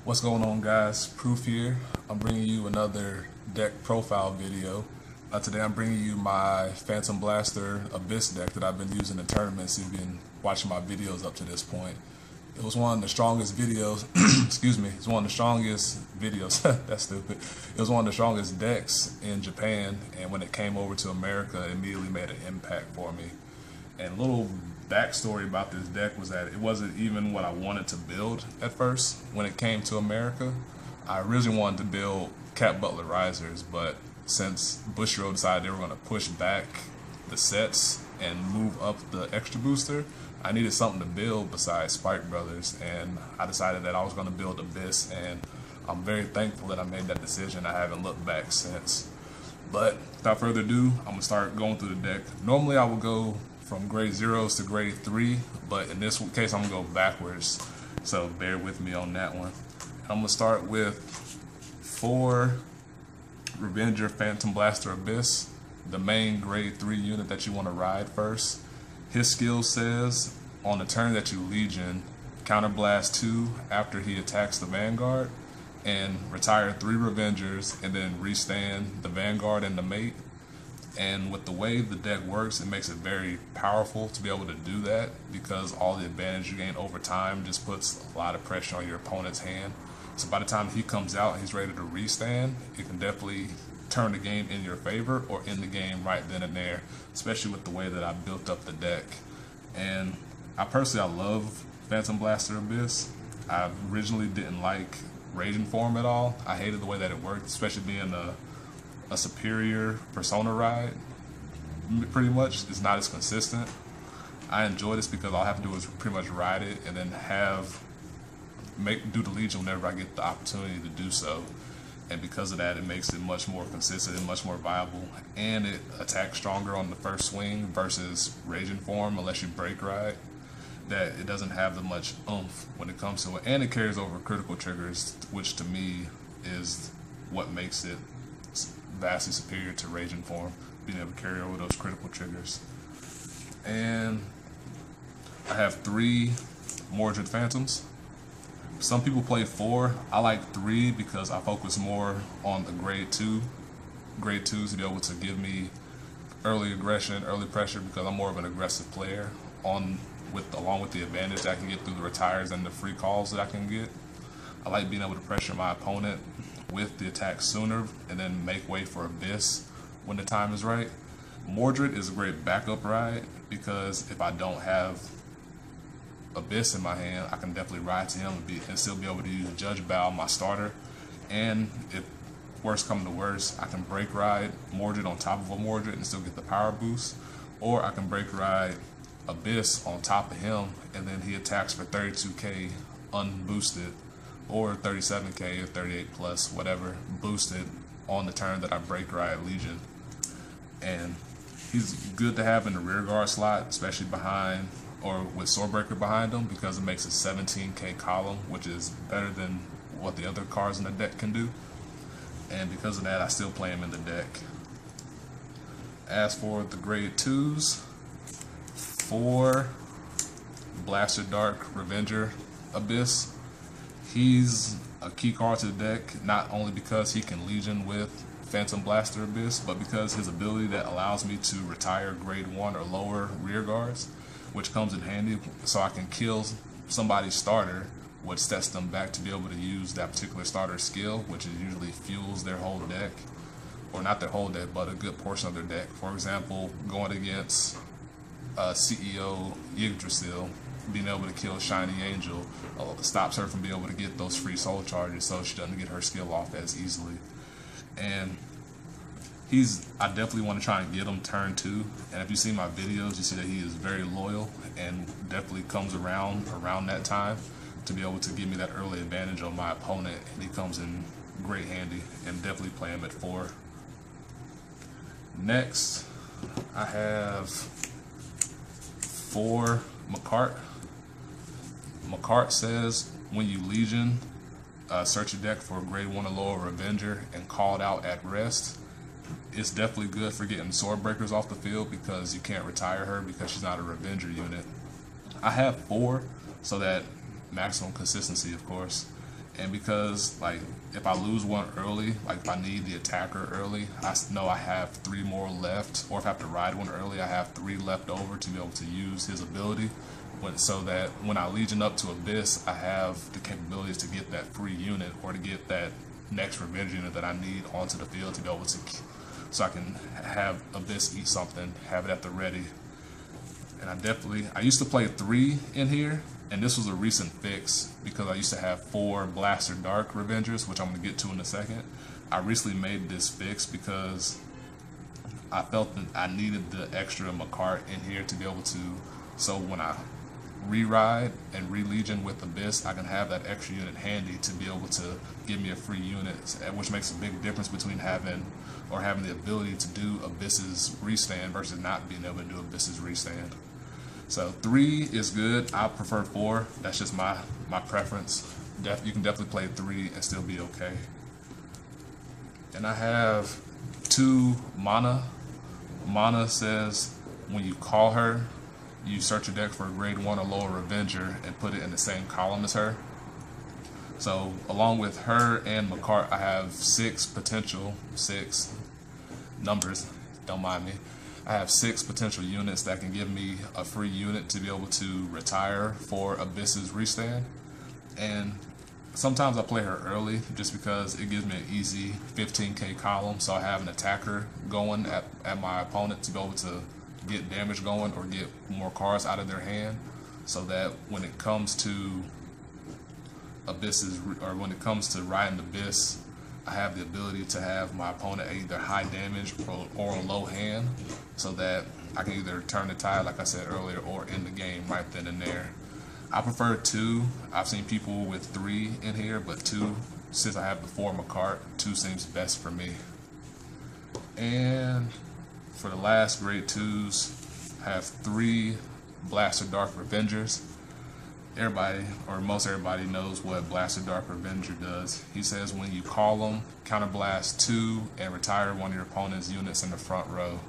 What's going on, guys? Proof here. I'm bringing you another deck profile video. Today I'm bringing you my Phantom Blaster Abyss deck that I've been using in tournaments. You've been watching my videos up to this point. It was one of the strongest videos, excuse me, it's one of the strongest videos, that's stupid. It was one of the strongest decks in Japan, and when it came over to America, it immediately made an impact for me. And a little backstory about this deck was that it wasn't even what I wanted to build at first. When it came to America, I originally wanted to build Cat Butler Risers, but since Bushiroad decided they were going to push back the sets and move up the extra booster, I needed something to build besides Spike Brothers, and I decided that I was going to build Abyss, and I'm very thankful that I made that decision. I haven't looked back since. But without further ado, I'm going to start going through the deck. Normally I would go from grade 0s to grade 3, but in this case I'm going to go backwards, so bear with me on that one. I'm going to start with 4 Avenger Phantom Blaster Abyss, the main grade 3 unit that you want to ride first. His skill says, on the turn that you Legion, counterblast 2 after he attacks the Vanguard, and retire 3 Revengers, and then restand the Vanguard and the mate. And with the way the deck works, it makes it very powerful to be able to do that, because all the advantage you gain over time just puts a lot of pressure on your opponent's hand. So by the time he comes out and he's ready to restand, it can definitely turn the game in your favor or end the game right then and there, especially with the way that I built up the deck. And I love Phantom Blaster Abyss. I originally didn't like Raging Form at all. I hated the way that it worked, especially being a superior persona ride. Pretty much, it's not as consistent. I enjoy this because all I have to do is pretty much ride it and then do the Legion whenever I get the opportunity to do so. And because of that, it makes it much more consistent and much more viable, and it attacks stronger on the first swing versus Raging Form, unless you break ride. That it doesn't have the much oomph when it comes to it, and it carries over critical triggers, which to me is what makes it vastly superior to Raging Form, being able to carry over those critical triggers. And I have 3 Mordred Phantoms. Some people play 4. I like 3 because I focus more on the grade 2. Grade 2s to be able to give me early aggression, early pressure, because I'm more of an aggressive player, along with the advantage I can get through the retires and the free calls that I can get. I like being able to pressure my opponent with the attack sooner and then make way for Abyss when the time is right. Mordred is a great backup ride, because if I don't have Abyss in my hand, I can definitely ride to him and still be able to use Judge Bow, my starter. And if worst come to worst, I can break ride Mordred on top of a Mordred and still get the power boost, or I can break ride Abyss on top of him and then he attacks for 32k unboosted, or 37k or 38 plus, whatever, boosted on the turn that I break ride Legion. And he's good to have in the rear guard slot, especially behind or with Swordbreaker behind him, because it makes a 17k column, which is better than what the other cards in the deck can do. And because of that, I still play him in the deck. As for the grade 2s, 4 Blaster Dark Avenger Abyss. He's a key card to the deck, not only because he can Legion with Phantom Blaster Abyss, but because his ability that allows me to retire grade 1 or lower rear guards, which comes in handy, so I can kill somebody's starter, which sets them back to be able to use that particular starter skill, which usually fuels their whole deck, or not their whole deck, but a good portion of their deck. For example, going against CEO Yggdrasil, being able to kill Shiny Angel stops her from being able to get those free soul charges, so she doesn't get her skill off as easily. And I definitely want to try and get him turn 2, and if you see my videos, you see that he is very loyal and definitely comes around that time to be able to give me that early advantage on my opponent, and he comes in great handy, and definitely play him at 4. Next, I have 4 Maccart. Maccart says, when you Legion, search your deck for a grade 1 or lower Avenger and called out at rest. It's definitely good for getting Swordbreakers off the field, because you can't retire her because she's not a Avenger unit. I have 4, so that maximum consistency, of course. And because like if I lose one early, like if I need the attacker early, I know I have 3 more left, or if I have to ride one early, I have 3 left over to be able to use his ability, so that when I legion up to Abyss, I have the capabilities to get that free unit or to get that next revenge unit that I need onto the field to be able to, so I can have Abyss eat something, have it at the ready. And I used to play 3 in here, and this was a recent fix because I used to have 4 Blaster Dark Revengers, which I'm going to get to in a second. I recently made this fix because I felt that I needed the extra Maccart in here to be able to, so when I re-ride and re-legion with Abyss, I can have that extra unit handy to be able to give me a free unit, which makes a big difference between having the ability to do Abyss's restand versus not being able to do Abyss's restand. So 3 is good. I prefer 4. That's just my preference. You can definitely play 3 and still be okay. And I have 2 mana. Mana says when you call her, you search your deck for a grade 1 or lower Avenger and put it in the same column as her. So along with her and Maccart, I have 6 numbers, don't mind me. I have 6 potential units that can give me a free unit to be able to retire for Abyss's restand. And sometimes I play her early just because it gives me an easy 15k column, so I have an attacker going at my opponent to be able to get damage going or get more cards out of their hand, so that when it comes to when it comes to riding Abyss, I have the ability to have my opponent either high damage or a low hand, so that I can either turn the tide, like I said earlier, or end the game right then and there. I prefer 2. I've seen people with 3 in here, but 2, since I have the 4 Maccart, 2 seems best for me. And for the last grade 2s, I have 3 Blaster Dark Revengers. Everybody, or most everybody, knows what Blaster Dark Avenger does. He says when you call him, counterblast 2 and retire one of your opponent's units in the front row.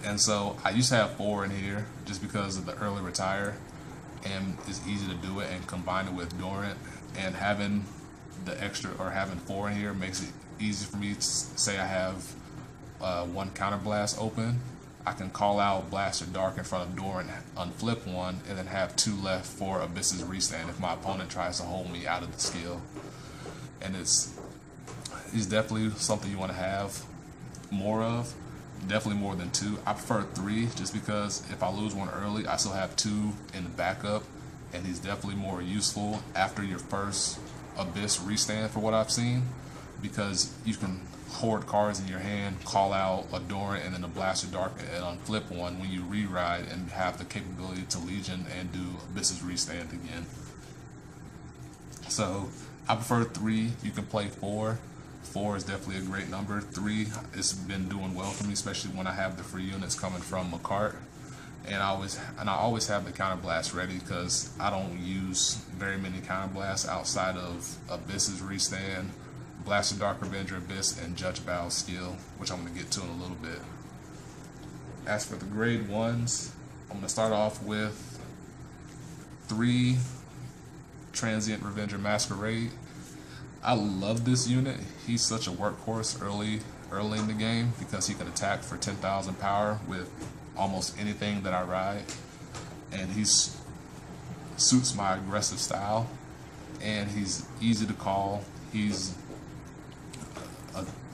And so I used to have 4 in here just because of the early retire, and it's easy to do it and combine it with Dorant. And having the extra, or having 4 in here, makes it easy for me to say I have 1 counterblast open. I can call out Blaster Dark in front of Dorant, unflip 1, and then have 2 left for Abyss's restand if my opponent tries to hold me out of the skill. And it's definitely something you want to have more of, definitely more than 2. I prefer 3 just because if I lose one early, I still have 2 in the backup, and he's definitely more useful after your first Abyss restand for what I've seen, because you can hoard cards in your hand, call out a Dorant and then a Blaster Dark and unflip 1 when you re-ride, and have the capability to Legion and do Abyss's restand again. So I prefer 3. You can play 4. 4 is definitely a great number. 3 has been doing well for me, especially when I have the free units coming from Maccart. And I always have the counterblast ready because I don't use very many counterblasts outside of Abyss's restand, Blaster Dark Avenger, Abyss, and Judge Bow's skill, which I'm going to get to in a little bit. As for the grade 1s, I'm going to start off with 3 Transient Revenger Masquerade. I love this unit. He's such a workhorse early in the game because he can attack for 10,000 power with almost anything that I ride, and he suits my aggressive style, and he's easy to call. He's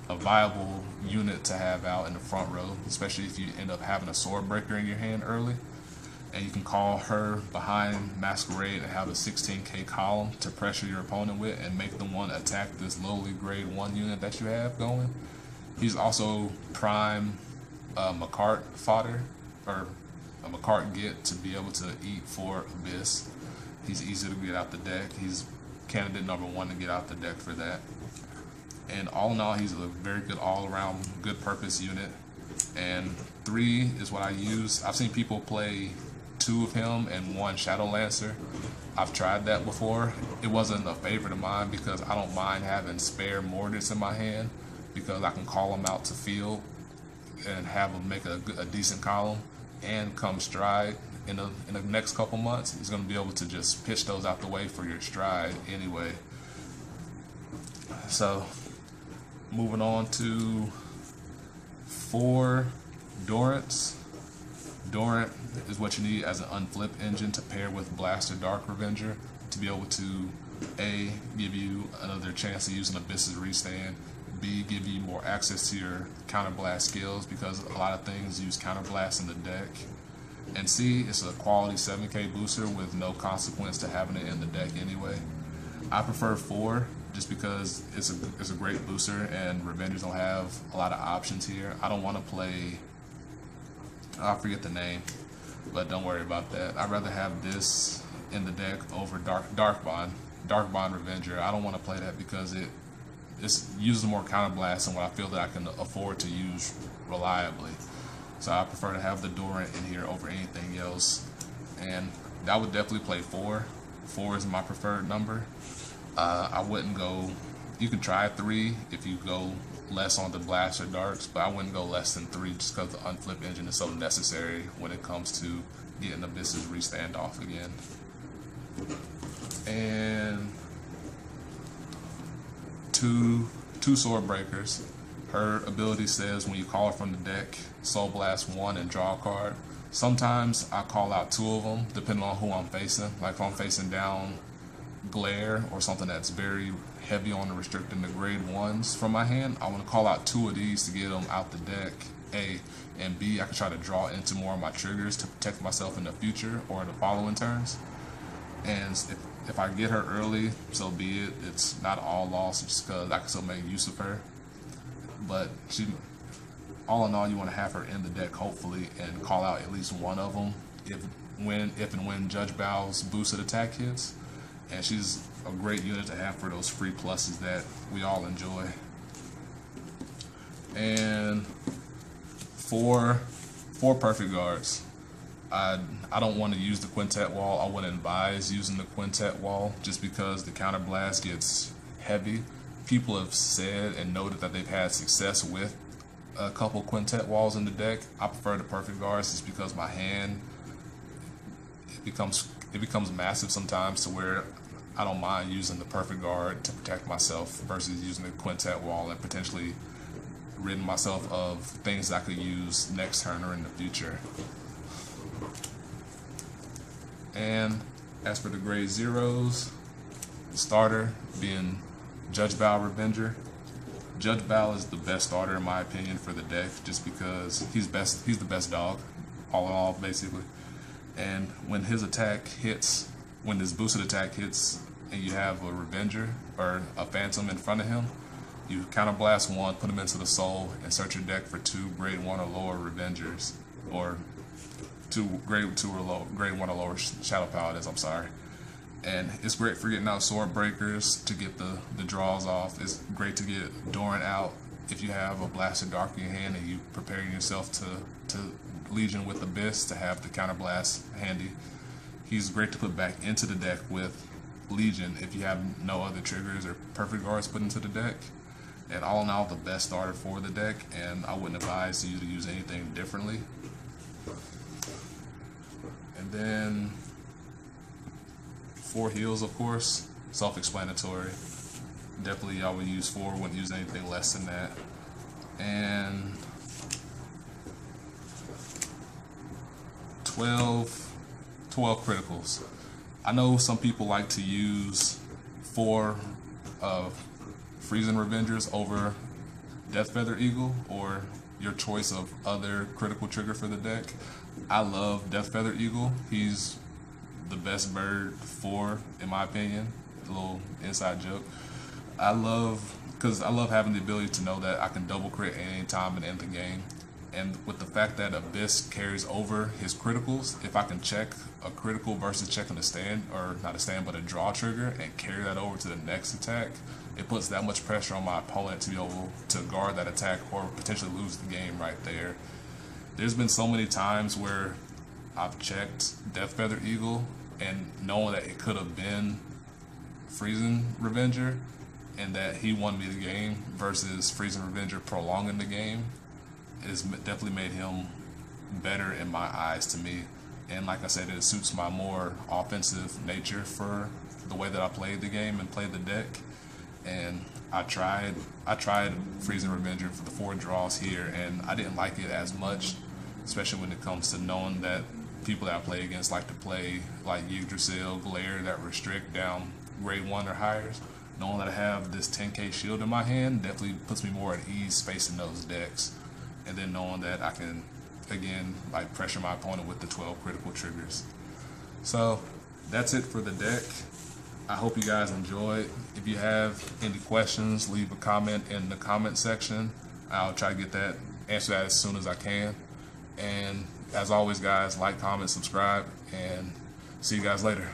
a viable unit to have out in the front row, especially if you end up having a sword breaker in your hand early, and you can call her behind Masquerade and have a 16k column to pressure your opponent with and make them want to attack this lowly grade 1 unit that you have going. He's also prime Maccart fodder, or a Maccart get to be able to eat for Abyss. He's easy to get out the deck. He's candidate number 1 to get out the deck for that. And all in all, he's a very good all-around, good purpose unit. And 3 is what I use. I've seen people play 2 of him and 1 Shadow Lancer. I've tried that before. It wasn't a favorite of mine because I don't mind having spare Mordreds in my hand, because I can call them out to field and have them make a decent column and come stride in the next couple months, he's going to be able to just pitch those out the way for your stride anyway. So moving on to 4 Durants. Durant is what you need as an unflip engine to pair with Blaster Dark Avenger to be able to A, give you another chance to use an Abyss's Restand, B, give you more access to your counterblast skills because a lot of things use counterblast in the deck, and C, it's a quality 7k booster with no consequence to having it in the deck anyway. I prefer 4 just because it's a great booster and Revengers don't have a lot of options here. I don't want to play, I forget the name, but don't worry about that. I'd rather have this in the deck over Dark Bond Revenger. I don't want to play that because it uses more counterblast than what I feel that I can afford to use reliably. So I prefer to have the Durant in here over anything else, and I would definitely play 4. 4 is my preferred number. I wouldn't go, you can try 3 if you go less on the Blaster Darks, but I wouldn't go less than 3 just because the unflip engine is so necessary when it comes to getting Abyss's Restand off again. And two Sword Breakers. Her ability says when you call her from the deck, Soul Blast 1 and draw a card. Sometimes I call out 2 of them depending on who I'm facing. Like if I'm facing down Glare or something that's very heavy on the restricting the grade 1s from my hand, I want to call out 2 of these to get them out the deck, A, and B, I can try to draw into more of my triggers to protect myself in the future or the following turns. And if I get her early, so be it. It's not all lost just because I can still make use of her. But all in all, you want to have her in the deck hopefully and call out at least 1 of them if and when Judge Bow's boosted attack hits. And she's a great unit to have for those free pluses that we all enjoy. And 4 perfect guards. I don't want to use the Quintet Wall. I wouldn't advise using the Quintet Wall just because the counterblast gets heavy. People have said and noted that they've had success with a couple Quintet Walls in the deck. I prefer the perfect guards just because my hand, it becomes massive sometimes to where I don't mind using the perfect guard to protect myself versus using the Quintet Wall and potentially ridding myself of things that I could use next turn or in the future. And as for the grade 0s, the starter being Judge Bow Revenger. Judge Bow is the best starter in my opinion for the deck just because he's the best dog, all in all basically. And when his attack hits, when this boosted attack hits and you have a Revenger or a Phantom in front of him, you counterblast 1, put him into the soul, and search your deck for 2 grade 1 or lower Revengers, or 2 grade 2 or low, grade 1 or lower Shadow Paladins, I'm sorry. And it's great for getting out Sword Breakers to get the draws off. It's great to get Durant out if you have a Blaster Dark in your hand and you preparing yourself to Legion with Abyss to have the counterblast handy. He's great to put back into the deck with Legion if you have no other triggers or perfect guards put into the deck. And all in all, the best starter for the deck, and I wouldn't advise you to use anything differently. And then 4 heals, of course, self-explanatory. Definitely I would use 4, wouldn't use anything less than that. And 12 criticals. I know some people like to use 4 Freezing Revengers over Deathfeather Eagle or your choice of other critical trigger for the deck. I love Deathfeather Eagle. He's the best bird in my opinion. A little inside joke. Because I love having the ability to know that I can double crit at any time and end the game. And with the fact that Abyss carries over his criticals, if I can check a critical versus checking a stand, or not a stand, but a draw trigger, and carry that over to the next attack, it puts that much pressure on my opponent to be able to guard that attack or potentially lose the game right there. There's been so many times where I've checked Deathfeather Eagle and knowing that it could have been Freezing Revenger and that he won me the game versus Freezing Revenger prolonging the game. It's definitely made him better in my eyes to me. and like I said, it suits my more offensive nature for the way that I played the game and played the deck. And I tried freezing Avenger for the 4 draws here, and I didn't like it as much, especially when it comes to knowing that people that I play against like to play like Yggdrasil, Glare that restrict down grade 1 or higher. Knowing that I have this 10k shield in my hand definitely puts me more at ease facing those decks, and then knowing that I can again like pressure my opponent with the 12 critical triggers. So that's it for the deck. I hope you guys enjoyed. If you have any questions, leave a comment in the comment section. I'll try to answer that as soon as I can. And as always guys, like, comment, subscribe, and see you guys later.